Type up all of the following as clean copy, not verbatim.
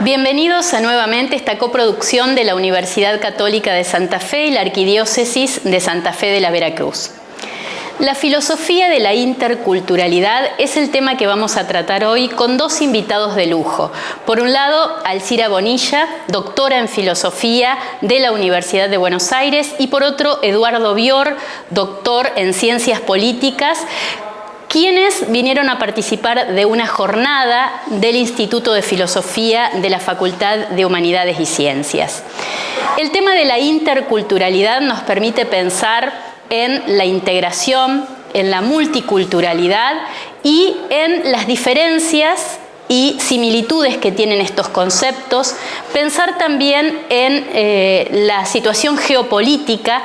Bienvenidos a nuevamente esta coproducción de la Universidad Católica de Santa Fe y la Arquidiócesis de Santa Fe de la Veracruz. La filosofía de la interculturalidad es el tema que vamos a tratar hoy con dos invitados de lujo. Por un lado, Alcira Bonilla, doctora en filosofía de la Universidad de Buenos Aires, y por otro, Eduardo Bior, doctor en ciencias políticas, quienes vinieron a participar de una jornada del Instituto de Filosofía de la Facultad de Humanidades y Ciencias. El tema de la interculturalidad nos permite pensar en la integración, en la multiculturalidad y en las diferencias y similitudes que tienen estos conceptos, pensar también en la situación geopolítica,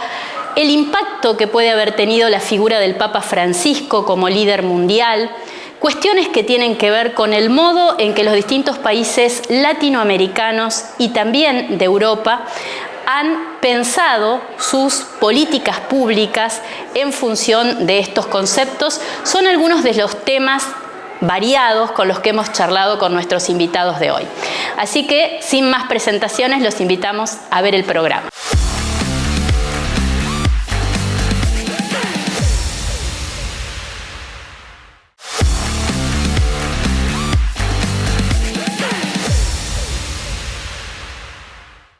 el impacto que puede haber tenido la figura del Papa Francisco como líder mundial, cuestiones que tienen que ver con el modo en que los distintos países latinoamericanos y también de Europa han pensado sus políticas públicas en función de estos conceptos. Son algunos de los temas variados con los que hemos charlado con nuestros invitados de hoy. Así que, sin más presentaciones, los invitamos a ver el programa.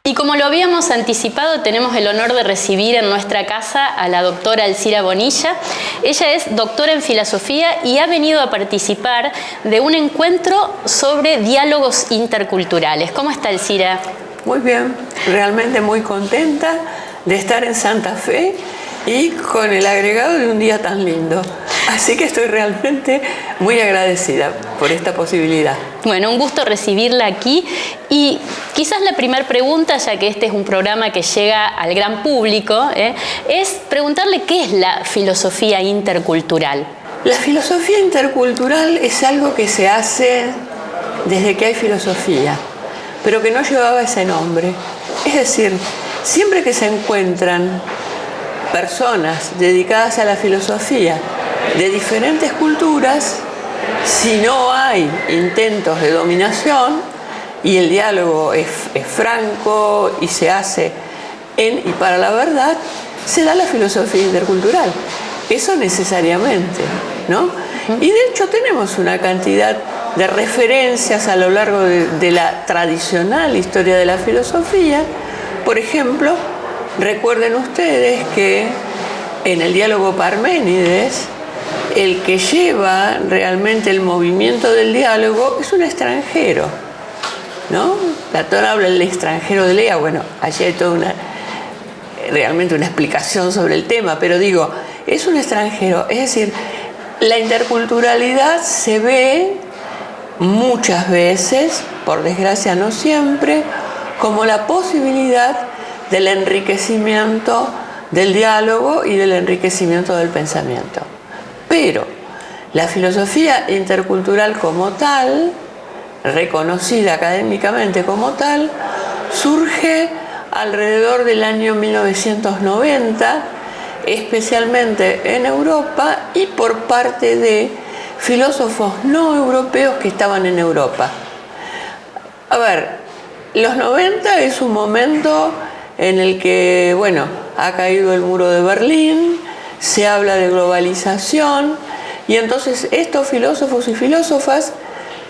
Y como lo habíamos anticipado, tenemos el honor de recibir en nuestra casa a la doctora Alcira Bonilla. Ella es doctora en filosofía y ha venido a participar de un encuentro sobre diálogos interculturales. ¿Cómo está, Alcira? Muy bien, realmente muy contenta de estar en Santa Fe y con el agregado de un día tan lindo. Así que estoy realmente muy agradecida por esta posibilidad. Bueno, un gusto recibirla aquí. Y quizás la primera pregunta, ya que este es un programa que llega al gran público, es preguntarle qué es la filosofía intercultural. La filosofía intercultural es algo que se hace desde que hay filosofía, pero que no llevaba ese nombre. Es decir, siempre que se encuentran personas dedicadas a la filosofía de diferentes culturas, si no hay intentos de dominación y el diálogo es franco y se hace en y para la verdad, se da la filosofía intercultural. Eso necesariamente, ¿no? Y de hecho tenemos una cantidad de referencias a lo largo de la tradicional historia de la filosofía. Por ejemplo, recuerden ustedes que en el diálogo Parménides, el que lleva realmente el movimiento del diálogo es un extranjero, ¿no? Platón habla del extranjero de Lea. Bueno, allí hay toda realmente una explicación sobre el tema, pero digo, es un extranjero. Es decir, la interculturalidad se ve muchas veces, por desgracia no siempre, como la posibilidad del enriquecimiento del diálogo y del enriquecimiento del pensamiento. Pero la filosofía intercultural como tal, reconocida académicamente como tal, surge alrededor del año 1990, especialmente en Europa y por parte de filósofos no europeos que estaban en Europa. A ver, los 90 es un momento en el que, bueno, ha caído el muro de Berlín, se habla de globalización, y entonces estos filósofos y filósofas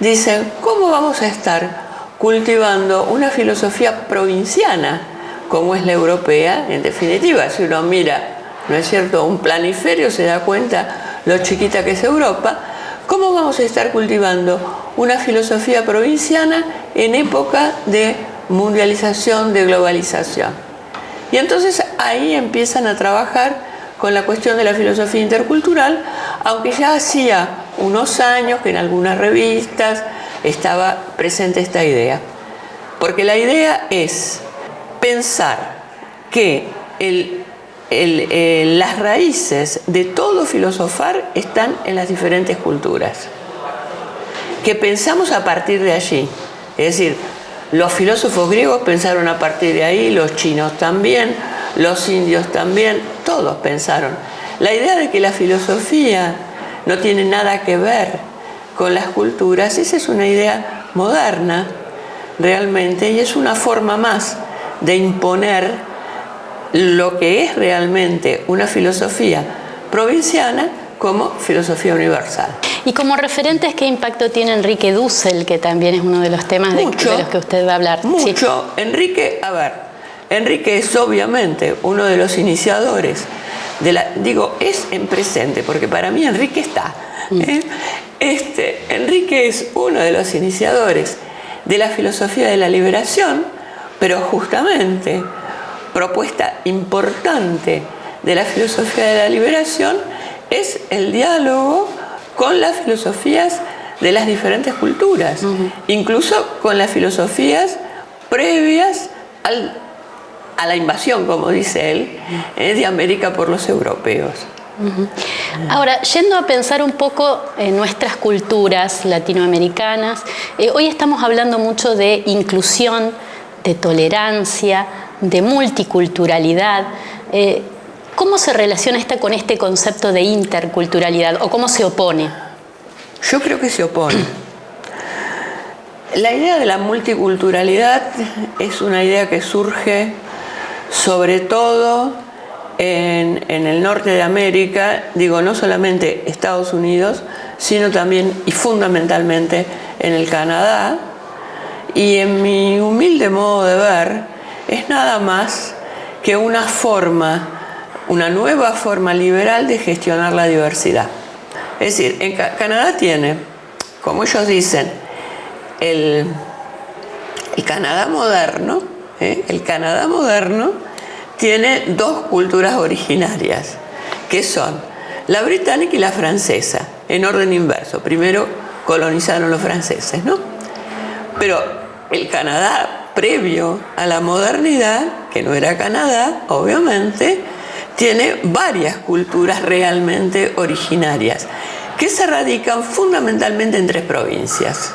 dicen, ¿cómo vamos a estar cultivando una filosofía provinciana como es la europea? En definitiva, si uno mira, ¿no es cierto?, un planiferio, se da cuenta lo chiquita que es Europa. ¿Cómo vamos a estar cultivando una filosofía provinciana en época de mundialización, de globalización? Y entonces ahí empiezan a trabajar con la cuestión de la filosofía intercultural, aunque ya hacía unos años que en algunas revistas estaba presente esta idea. Porque la idea es pensar que las raíces de todo filosofar están en las diferentes culturas. Que pensamos a partir de allí. Es decir, los filósofos griegos pensaron a partir de ahí, los chinos también, los indios también, todos pensaron. La idea de que la filosofía no tiene nada que ver con las culturas, esa es una idea moderna, realmente, y es una forma más de imponer lo que es realmente una filosofía provinciana como filosofía universal. Y como referentes, ¿qué impacto tiene Enrique Dussel, que también es uno de los temas de los que usted va a hablar? Mucho. Sí. Enrique es obviamente uno de los iniciadores es en presente, porque para mí Enrique está. Enrique es uno de los iniciadores de la filosofía de la liberación, pero justamente propuesta importante de la filosofía de la liberación es el diálogo con las filosofías de las diferentes culturas, incluso con las filosofías previas a la invasión, como dice él, de América por los europeos. Ahora, yendo a pensar un poco en nuestras culturas latinoamericanas, hoy estamos hablando mucho de inclusión, de tolerancia, de multiculturalidad. ¿Cómo se relaciona con este concepto de interculturalidad o cómo se opone? Yo creo que se opone. La idea de la multiculturalidad es una idea que surge sobre todo en el norte de América, digo, no solamente Estados Unidos, sino también y fundamentalmente en el Canadá. Y en mi humilde modo de ver, es nada más que una nueva forma liberal de gestionar la diversidad. Es decir, en Canadá tiene, como ellos dicen, el Canadá moderno, el Canadá moderno tiene dos culturas originarias, que son la británica y la francesa, en orden inverso. Primero colonizaron los franceses, ¿no? Pero el Canadá previo a la modernidad, que no era Canadá, obviamente, tiene varias culturas realmente originarias, que se radican fundamentalmente en 3 provincias.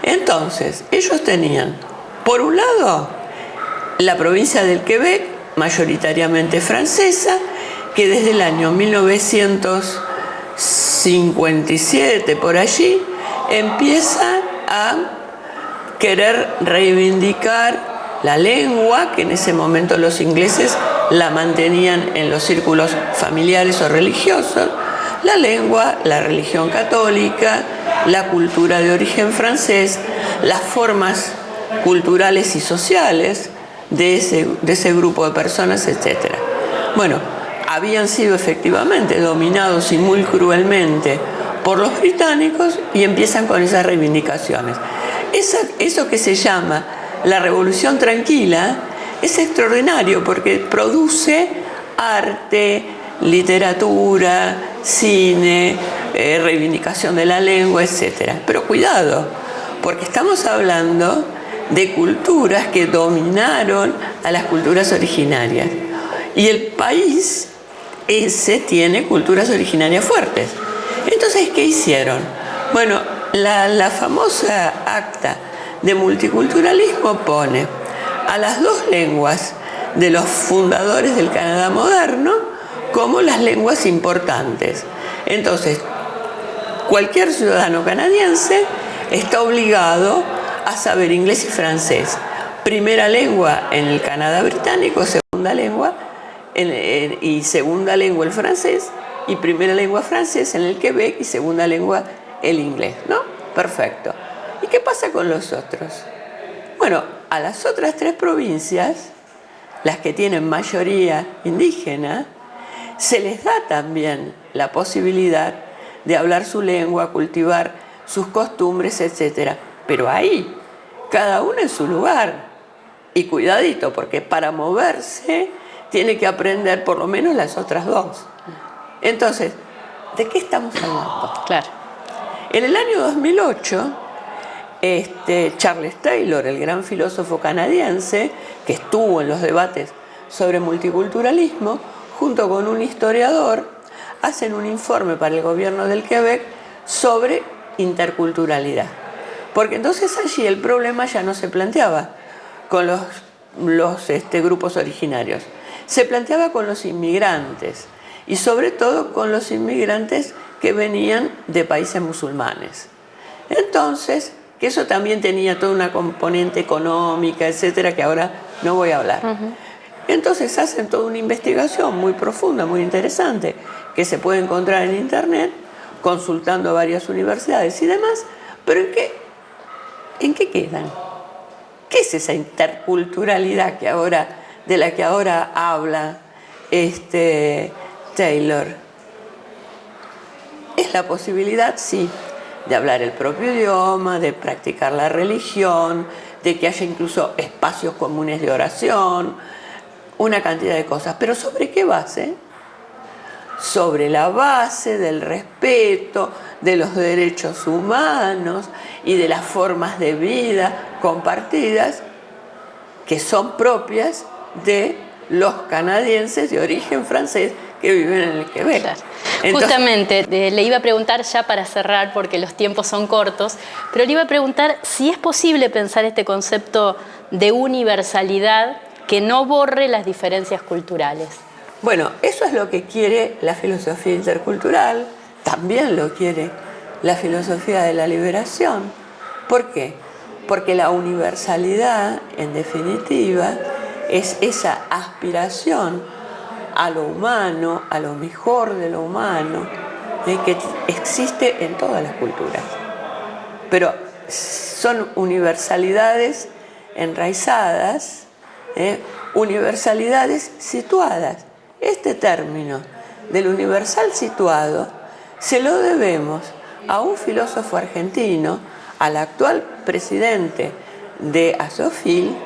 Entonces, ellos tenían, por un lado, la provincia del Quebec, mayoritariamente francesa, que desde el año 1957, por allí, empieza a querer reivindicar la lengua, que en ese momento los ingleses la mantenían en los círculos familiares o religiosos, la lengua, la religión católica, la cultura de origen francés, las formas culturales y sociales de ese grupo de personas, etc. Bueno, habían sido efectivamente dominados y muy cruelmente por los británicos y empiezan con esas reivindicaciones. Eso que se llama la Revolución Tranquila es extraordinario porque produce arte, literatura, cine, reivindicación de la lengua, etc. Pero cuidado, porque estamos hablando de culturas que dominaron a las culturas originarias. Y el país ese tiene culturas originarias fuertes. Entonces, ¿qué hicieron? Bueno, la famosa acta de multiculturalismo pone a las 2 lenguas de los fundadores del Canadá moderno como las lenguas importantes. Entonces, cualquier ciudadano canadiense está obligado a saber inglés y francés. Primera lengua en el Canadá británico, segunda lengua y segunda lengua el francés, y primera lengua francés en el Quebec y segunda lengua el inglés, ¿no? Perfecto. ¿Y qué pasa con los otros? Bueno, a las otras 3 provincias, las que tienen mayoría indígena, se les da también la posibilidad de hablar su lengua, cultivar sus costumbres, etc. Pero ahí, cada uno en su lugar. Y cuidadito, porque para moverse tiene que aprender por lo menos las otras 2. Entonces, ¿de qué estamos hablando? Claro. En el año 2008, Charles Taylor, el gran filósofo canadiense, que estuvo en los debates sobre multiculturalismo, junto con un historiador, hacen un informe para el gobierno del Quebec sobre interculturalidad. Porque entonces allí el problema ya no se planteaba con los grupos originarios, se planteaba con los inmigrantes y sobre todo con los inmigrantes que venían de países musulmanes. Entonces que eso también tenía toda una componente económica, etcétera, que ahora no voy a hablar. Entonces hacen toda una investigación muy profunda, muy interesante, que se puede encontrar en internet, consultando a varias universidades y demás, pero ¿en qué quedan? ¿Qué es esa interculturalidad de la que ahora habla Taylor? Es la posibilidad, sí, de hablar el propio idioma, de practicar la religión, de que haya incluso espacios comunes de oración, una cantidad de cosas. ¿Pero sobre qué base? Sobre la base del respeto, de los derechos humanos y de las formas de vida compartidas que son propias de los canadienses de origen francés que viven en el Quebec. Claro. Justamente, le iba a preguntar ya para cerrar, porque los tiempos son cortos, pero le iba a preguntar si es posible pensar este concepto de universalidad que no borre las diferencias culturales. Bueno, eso es lo que quiere la filosofía intercultural, también lo quiere la filosofía de la liberación. ¿Por qué? Porque la universalidad, en definitiva, es esa aspiración a lo humano, a lo mejor de lo humano, que existe en todas las culturas. Pero son universalidades enraizadas, universalidades situadas. Este término del universal situado se lo debemos a un filósofo argentino, al actual presidente de Asofil,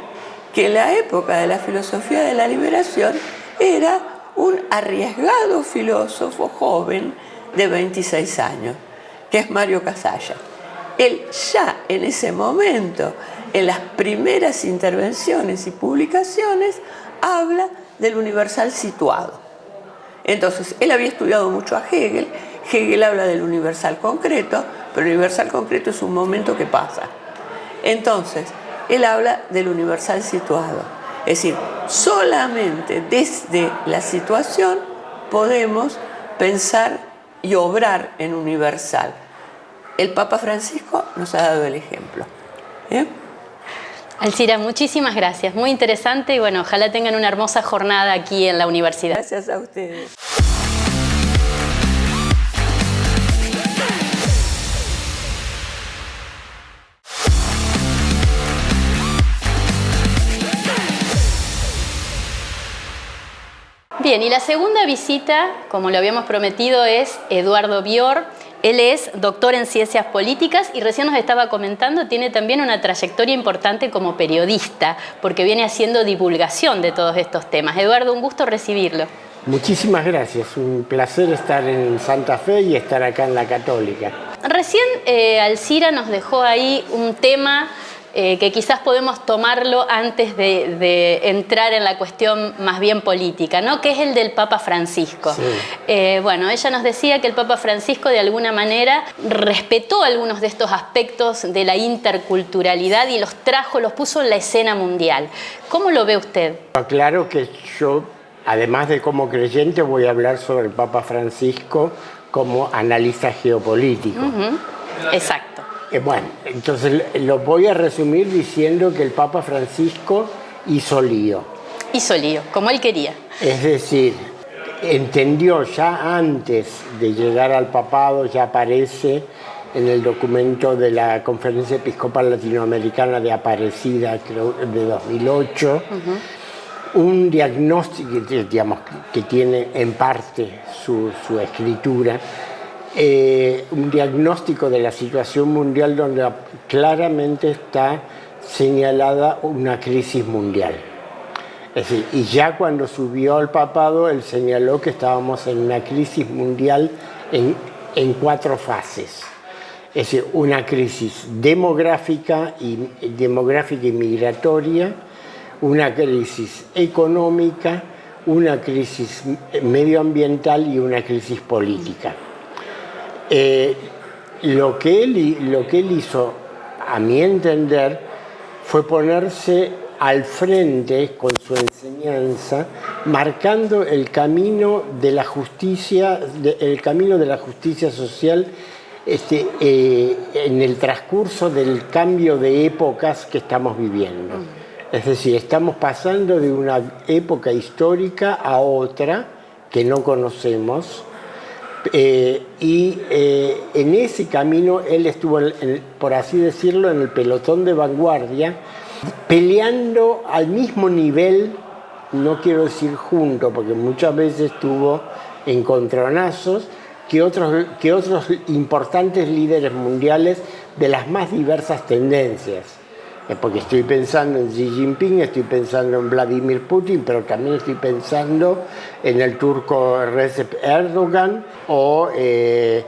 que en la época de la filosofía de la liberación era un arriesgado filósofo joven de 26 años, que es Mario Casalla. Él ya en ese momento, en las primeras intervenciones y publicaciones, habla del universal situado. Entonces, él había estudiado mucho a Hegel. Hegel habla del universal concreto, pero el universal concreto es un momento que pasa. Entonces, él habla del universal situado. Es decir, solamente desde la situación podemos pensar y obrar en universal. El Papa Francisco nos ha dado el ejemplo. Alcira, muchísimas gracias. Muy interesante y bueno, ojalá tengan una hermosa jornada aquí en la universidad. Gracias a ustedes. Bien, y la segunda visita, como lo habíamos prometido, es Eduardo Bior. Él es doctor en Ciencias Políticas y recién nos estaba comentando, tiene también una trayectoria importante como periodista, porque viene haciendo divulgación de todos estos temas. Eduardo, un gusto recibirlo. Muchísimas gracias, un placer estar en Santa Fe y estar acá en la Católica. Recién Alcira nos dejó ahí un tema que quizás podemos tomarlo antes de entrar en la cuestión más bien política, ¿no? Que es el del Papa Francisco. Sí. Bueno, ella nos decía que el Papa Francisco de alguna manera respetó algunos de estos aspectos de la interculturalidad y los puso en la escena mundial. ¿Cómo lo ve usted? Claro que yo, además de como creyente, voy a hablar sobre el Papa Francisco como analista geopolítico. Exacto. Bueno, entonces lo voy a resumir diciendo que el Papa Francisco hizo lío. Hizo lío, como él quería. Es decir, entendió ya antes de llegar al papado, ya aparece en el documento de la Conferencia Episcopal Latinoamericana de Aparecida, creo, de 2008, un diagnóstico, digamos, que tiene en parte su escritura, un diagnóstico de la situación mundial donde claramente está señalada una crisis mundial. Es decir, y ya cuando subió al papado, él señaló que estábamos en una crisis mundial en 4 fases. Es decir, una crisis demográfica y migratoria, una crisis económica, una crisis medioambiental y una crisis política. Lo que él hizo, a mi entender, fue ponerse al frente con su enseñanza, marcando el camino de la justicia, social en el transcurso del cambio de épocas que estamos viviendo. Es decir, estamos pasando de una época histórica a otra que no conocemos, y en ese camino él estuvo, por así decirlo, en el pelotón de vanguardia, peleando al mismo nivel, no quiero decir junto, porque muchas veces estuvo encontronazos, que otros importantes líderes mundiales de las más diversas tendencias. Porque estoy pensando en Xi Jinping, estoy pensando en Vladimir Putin, pero también estoy pensando en el turco Recep Erdogan o en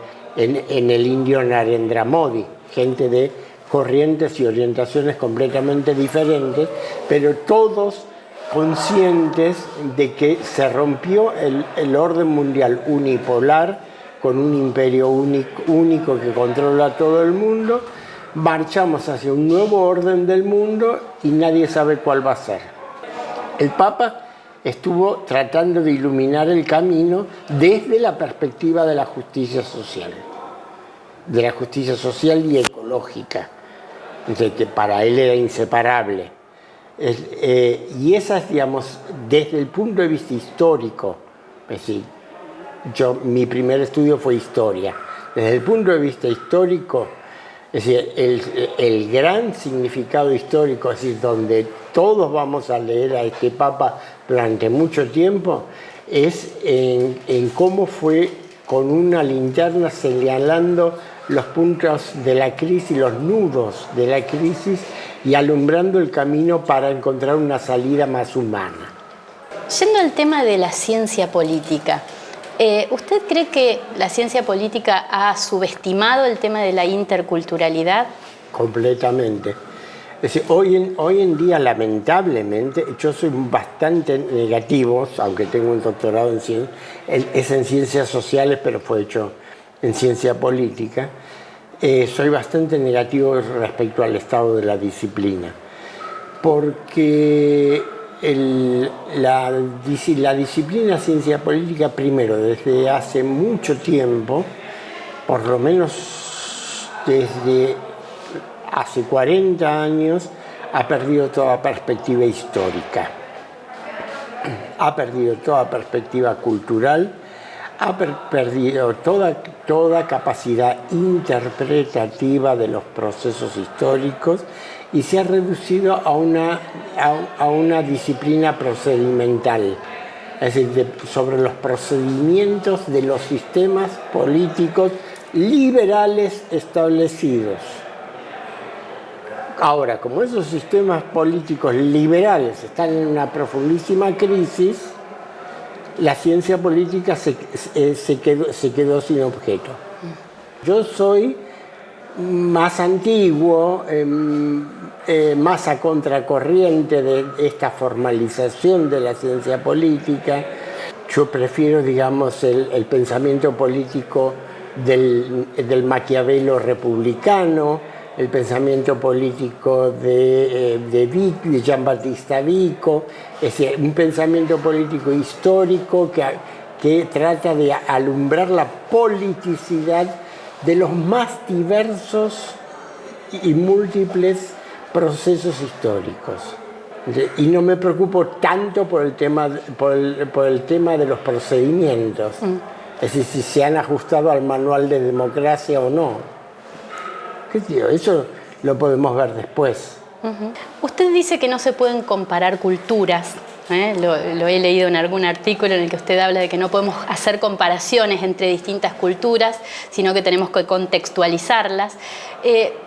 el indio Narendra Modi, gente de corrientes y orientaciones completamente diferentes, pero todos conscientes de que se rompió el orden mundial unipolar con un imperio único que controla todo el mundo. Marchamos hacia un nuevo orden del mundo y nadie sabe cuál va a ser. El Papa estuvo tratando de iluminar el camino desde la perspectiva de la justicia social y ecológica, de que para él era inseparable. Y esas, digamos, desde el punto de vista histórico, es decir, mi primer estudio fue historia. Desde el punto de vista histórico, es decir, el gran significado histórico, es decir, donde todos vamos a leer a este Papa durante mucho tiempo, es en cómo fue con una linterna señalando los puntos de la crisis, los nudos de la crisis, y alumbrando el camino para encontrar una salida más humana. Yendo al tema de la ciencia política, ¿usted cree que la ciencia política ha subestimado el tema de la interculturalidad? Completamente. Es decir, hoy en día, lamentablemente, yo soy bastante negativo, aunque tengo un doctorado es en ciencias sociales, pero fue hecho en ciencia política. Soy bastante negativo respecto al estado de la disciplina, porque la disciplina ciencia política, primero, desde hace mucho tiempo, por lo menos desde hace 40 años, ha perdido toda perspectiva histórica, ha perdido toda perspectiva cultural, ha perdido toda capacidad interpretativa de los procesos históricos y se ha reducido a una disciplina procedimental, es decir, sobre los procedimientos de los sistemas políticos liberales establecidos. Ahora, como esos sistemas políticos liberales están en una profundísima crisis, la ciencia política se quedó sin objeto. Yo soy más antiguo, más a contracorriente de esta formalización de la ciencia política. Yo prefiero, digamos, el pensamiento político del Maquiavelo republicano, el pensamiento político de Gian Battista Vico, es decir, un pensamiento político histórico que trata de alumbrar la politicidad de los más diversos y múltiples procesos históricos. Y no me preocupo tanto por el tema de los procedimientos, es decir, si se han ajustado al manual de democracia o no. ¿Qué digo? Eso lo podemos ver después. Usted dice que no se pueden comparar culturas. Lo he leído en algún artículo en el que usted habla de que no podemos hacer comparaciones entre distintas culturas, sino que tenemos que contextualizarlas.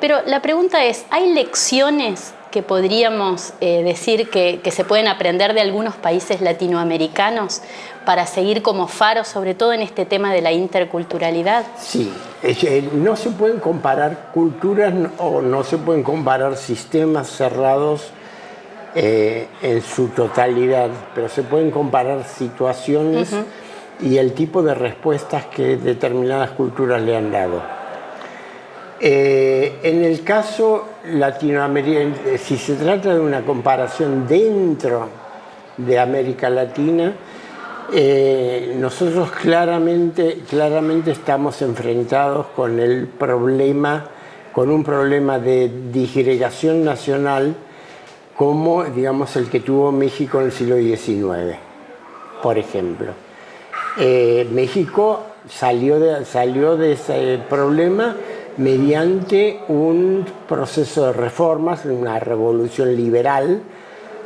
Pero la pregunta es, ¿hay lecciones que podríamos decir que se pueden aprender de algunos países latinoamericanos para seguir como faro, sobre todo en este tema de la interculturalidad? Sí, no se pueden comparar culturas o no se pueden comparar sistemas cerrados en su totalidad, pero se pueden comparar situaciones y el tipo de respuestas que determinadas culturas le han dado. En el caso latinoamericano, si se trata de una comparación dentro de América Latina, Nosotros claramente estamos enfrentados con un problema de disgregación nacional como, digamos, el que tuvo México en el siglo XIX, por ejemplo. México salió de ese problema mediante un proceso de reformas, una revolución liberal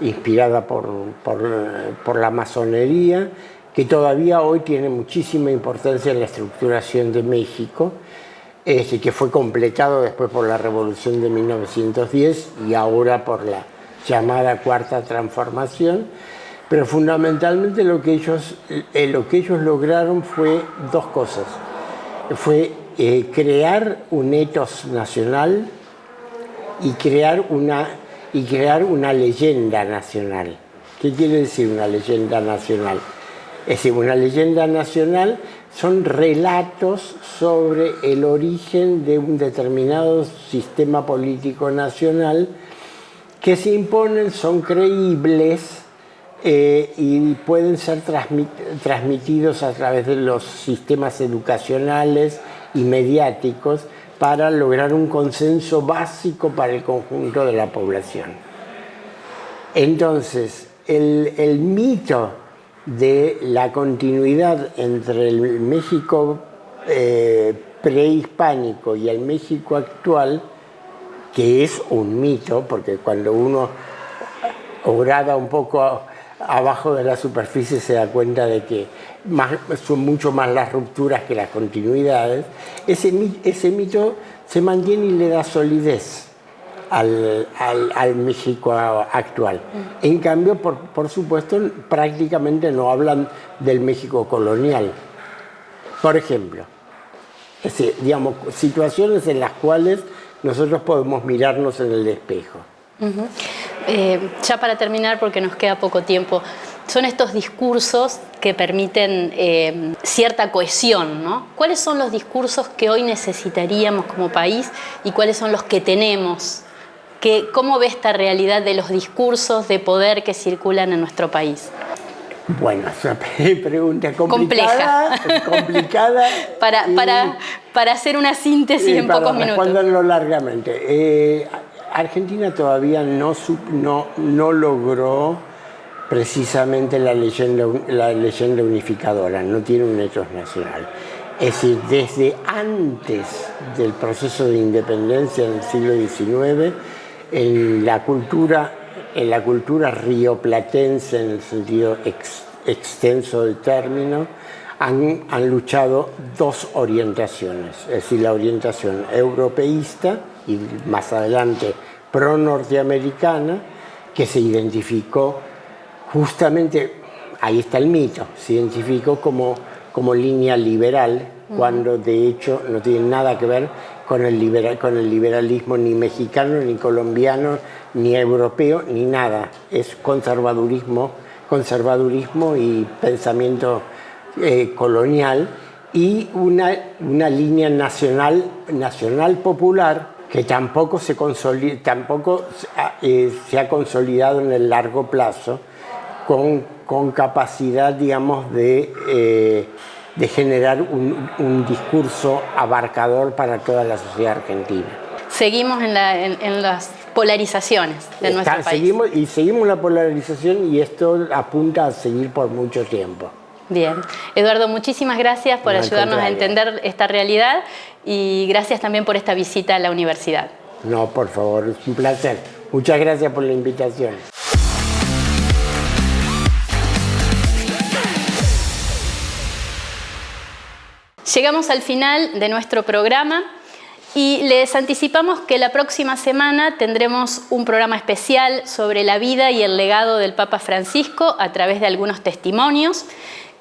inspirada por la masonería, que todavía hoy tiene muchísima importancia en la estructuración de México, que fue completado después por la Revolución de 1910 y ahora por la llamada Cuarta Transformación. Pero fundamentalmente lo que ellos lograron fue dos cosas. Fue crear un etos nacional y crear una leyenda nacional. ¿Qué quiere decir una leyenda nacional? Es decir, una leyenda nacional son relatos sobre el origen de un determinado sistema político nacional que se imponen, son creíbles y pueden ser transmitidos a través de los sistemas educacionales y mediáticos para lograr un consenso básico para el conjunto de la población. Entonces, el mito de la continuidad entre el México prehispánico y el México actual, que es un mito, porque cuando uno obrada un poco abajo de la superficie se da cuenta de que son mucho más las rupturas que las continuidades, ese mito se mantiene y le da solidez al México actual. En cambio, por supuesto, prácticamente no hablan del México colonial. Por ejemplo, es decir, digamos, situaciones en las cuales nosotros podemos mirarnos en el espejo. Ya para terminar, porque nos queda poco tiempo, son estos discursos que permiten cierta cohesión, ¿no? ¿Cuáles son los discursos que hoy necesitaríamos como país y cuáles son los que tenemos? ¿Cómo ve esta realidad de los discursos de poder que circulan en nuestro país? Bueno, es una pregunta complicada. Para hacer una síntesis en pocos minutos. Para responderlo largamente. Argentina todavía no logró precisamente la leyenda unificadora, no tiene un etos nacional. Es decir, desde antes del proceso de independencia en el siglo XIX, en la cultura rioplatense, en el sentido extenso del término, han luchado dos orientaciones, es decir, la orientación europeísta y más adelante pro-norteamericana, que se identificó justamente, ahí está el mito, se identificó como línea liberal, cuando de hecho no tiene nada que ver con el liberalismo ni mexicano, ni colombiano, ni europeo, ni nada. Es conservadurismo y pensamiento colonial, y una línea nacional popular que tampoco se ha consolidado en el largo plazo con capacidad, digamos, de generar un discurso abarcador para toda la sociedad argentina. Seguimos en las polarizaciones de nuestro país. Seguimos la polarización, y esto apunta a seguir por mucho tiempo. Bien. Eduardo, muchísimas gracias por ayudarnos a entender esta realidad, y gracias también por esta visita a la universidad. No, por favor, es un placer. Muchas gracias por la invitación. Llegamos al final de nuestro programa y les anticipamos que la próxima semana tendremos un programa especial sobre la vida y el legado del Papa Francisco a través de algunos testimonios.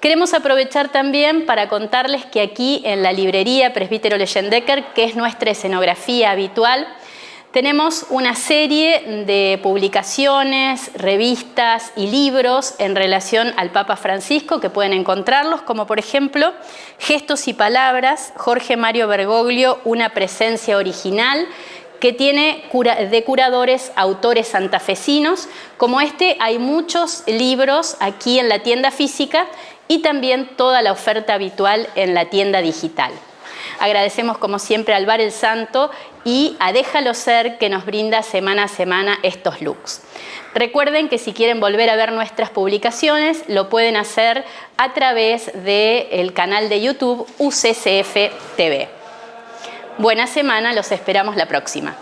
Queremos aprovechar también para contarles que aquí en la librería Presbítero Leyendecker, que es nuestra escenografía habitual, tenemos una serie de publicaciones, revistas y libros en relación al Papa Francisco que pueden encontrarlos, como por ejemplo Gestos y Palabras, Jorge Mario Bergoglio, una presencia original, que tiene de curadores, autores santafesinos. Como este, hay muchos libros aquí en la tienda física y también toda la oferta habitual en la tienda digital. Agradecemos como siempre al Bar El Santo y a Déjalo Ser, que nos brinda semana a semana estos looks. Recuerden que si quieren volver a ver nuestras publicaciones, lo pueden hacer a través del canal de YouTube UCCF TV. Buena semana, los esperamos la próxima.